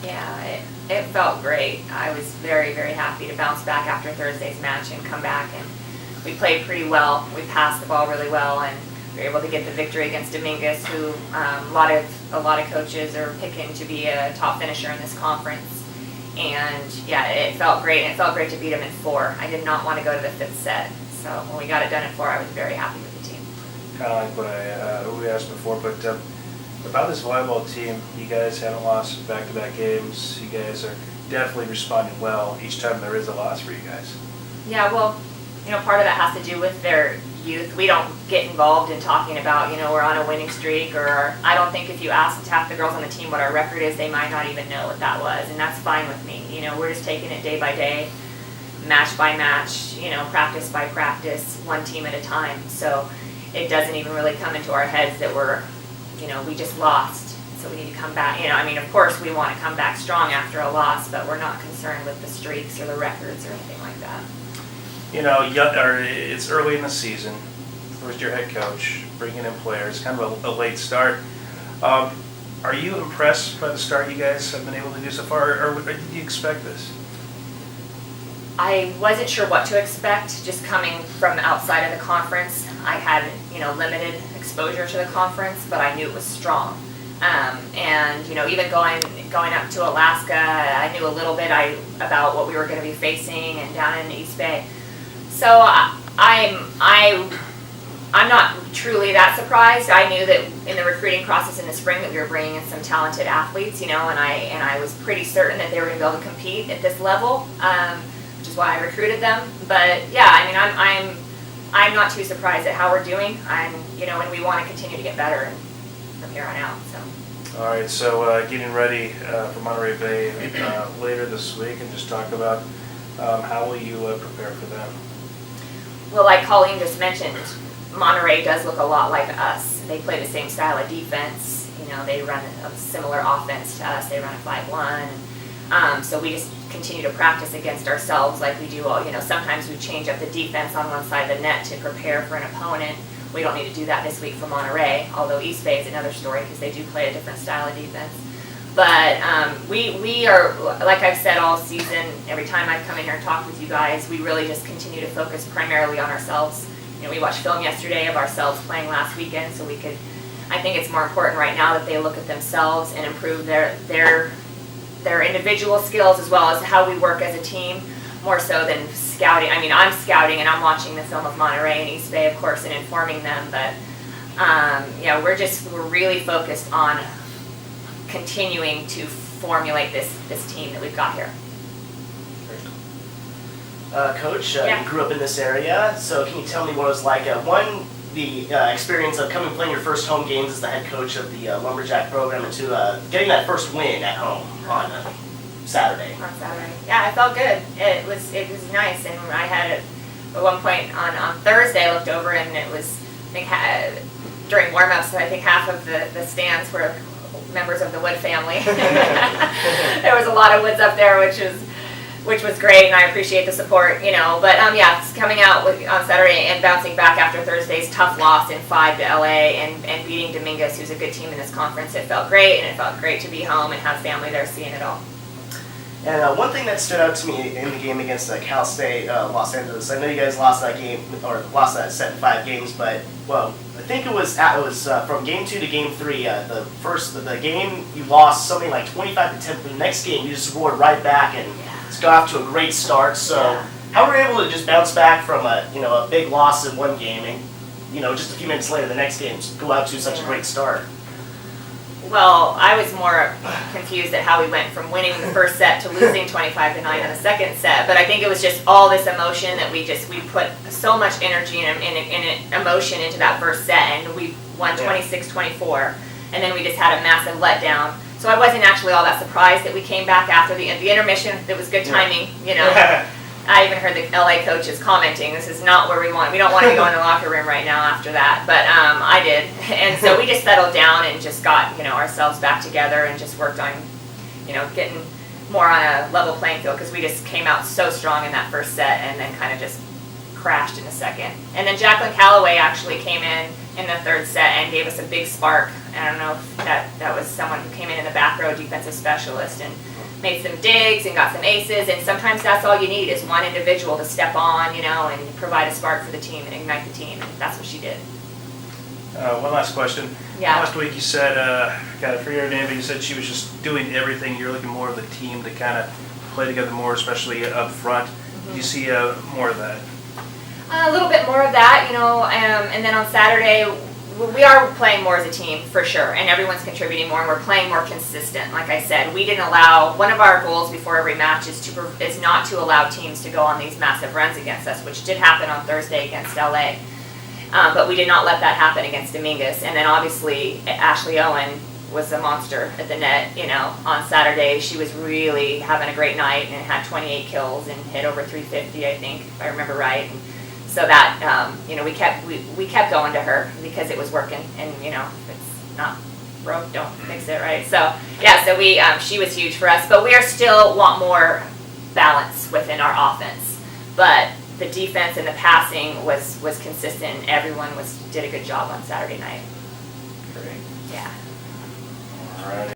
Yeah, it felt great. I was very, very happy to bounce back after Thursday's match and come back, and we played pretty well. We passed the ball really well, and we were able to get the victory against Dominguez, who a lot of coaches are picking to be a top finisher in this conference. And yeah, it felt great, and it felt great to beat them in 4. I did not want to go to the 5th set, so when we got it done in 4, I was very happy with the team. Kind of like what we asked before, but about this volleyball team, you guys haven't lost back-to-back games. You guys are definitely responding well each time there is a loss for you guys. Yeah, well, part of that has to do with their youth. We don't get involved in talking about, we're on a winning streak, or I don't think if you asked half the girls on the team what our record is, they might not even know what that was, and that's fine with me. We're just taking it day by day, match by match, practice by practice, one team at a time. So it doesn't even really come into our heads that we just lost, so we need to come back. Of course we want to come back strong after a loss, but we're not concerned with the streaks or the records or anything like that. It's early in the season, first-year head coach, bringing in players, kind of a late start. Are you impressed by the start you guys have been able to do so far, or did you expect this? I wasn't sure what to expect, just coming from outside of the conference. I had, limited exposure to the conference, but I knew it was strong. And even going up to Alaska, I knew a little bit about what we were going to be facing, and down in the East Bay. So I'm not truly that surprised. I knew that in the recruiting process in the spring that we were bringing in some talented athletes, and I was pretty certain that they were going to be able to compete at this level, which is why I recruited them. But yeah, I'm not too surprised at how we're doing. And we want to continue to get better from here on out. So. All right, so getting ready for Monterey Bay later this week, and just talk about how will you prepare for them? Well, like Colleen just mentioned, Monterey does look a lot like us. They play the same style of defense. They run a similar offense to us. They run a 5-1. So we just continue to practice against ourselves like we do. Sometimes we change up the defense on one side of the net to prepare for an opponent. We don't need to do that this week for Monterey, although East Bay is another story because they do play a different style of defense. But we are, like I've said all season, every time I've come in here and talked with you guys, we really just continue to focus primarily on ourselves. We watched film yesterday of ourselves playing last weekend, so I think it's more important right now that they look at themselves and improve their individual skills as well as how we work as a team, more so than scouting. I'm scouting and I'm watching the film of Monterey and East Bay, of course, and informing them, but we're really focused on continuing to formulate this team that we've got here. Coach, you grew up in this area, so can you tell me what it was like, the experience of playing your first home games as the head coach of the Lumberjack program, and to getting that first win at home on Saturday? On Saturday. Yeah, it felt good. It was nice, and I had it at one point on Thursday. I looked over, and it was, during warm-ups, I think half of the stands were members of the Wood family. There was a lot of Woods up there, which was great, and I appreciate the support, But coming out on Saturday and bouncing back after Thursday's tough loss in 5 to LA and beating Dominguez, who's a good team in this conference, it felt great, and it felt great to be home and have family there seeing it all. And one thing that stood out to me in the game against Cal State Los Angeles, I know you guys lost that game, or lost that set in 5 games, but I think it was from game 2 to game 3. The game you lost something like 25-10. The next game you just roared right back and it's got off to a great start. So how were you able to just bounce back from a big loss in one game and just a few minutes later the next game go out to such a great start? Well, I was more confused at how we went from winning the first set to losing 25-9 in the second set. But I think it was just all this emotion that we put so much energy and emotion into that first set, and we won 26-24, and then we just had a massive letdown. So I wasn't actually all that surprised that we came back after the intermission. It was good timing, I even heard the LA coaches commenting, this is not where we don't want to be going to the locker room right now after that, but I did. And so we just settled down and just got, ourselves back together and just worked on, getting more on a level playing field, because we just came out so strong in that first set and then kind of just crashed in the second. And then Jacqueline Calloway actually came in in the third set and gave us a big spark. I don't know if that was someone who came in the back row, defensive specialist, and made some digs and got some aces. And sometimes that's all you need is one individual to step on, and provide a spark for the team and ignite the team. And that's what she did. One last question. Yeah. Last week you said, kind of for your name, but you said she was just doing everything. You're looking more of the team to kind of play together more, especially up front. Do you see more of that? A little bit more of that, and then on Saturday, we are playing more as a team for sure, and everyone's contributing more, and we're playing more consistent. Like I said, we didn't allow. One of our goals before every match is not to allow teams to go on these massive runs against us, which did happen on Thursday against LA. But we did not let that happen against Dominguez. And then obviously Ashley Owen was a monster at the net. On Saturday she was really having a great night and had 28 kills and hit over 350, I think, if I remember right. And so that we kept going to her because it was working. And if it's not broke, don't fix it, right? So yeah, so she was huge for us. But we still want more balance within our offense. But the defense and the passing was consistent. Everyone did a good job on Saturday night. Great. Yeah. All right.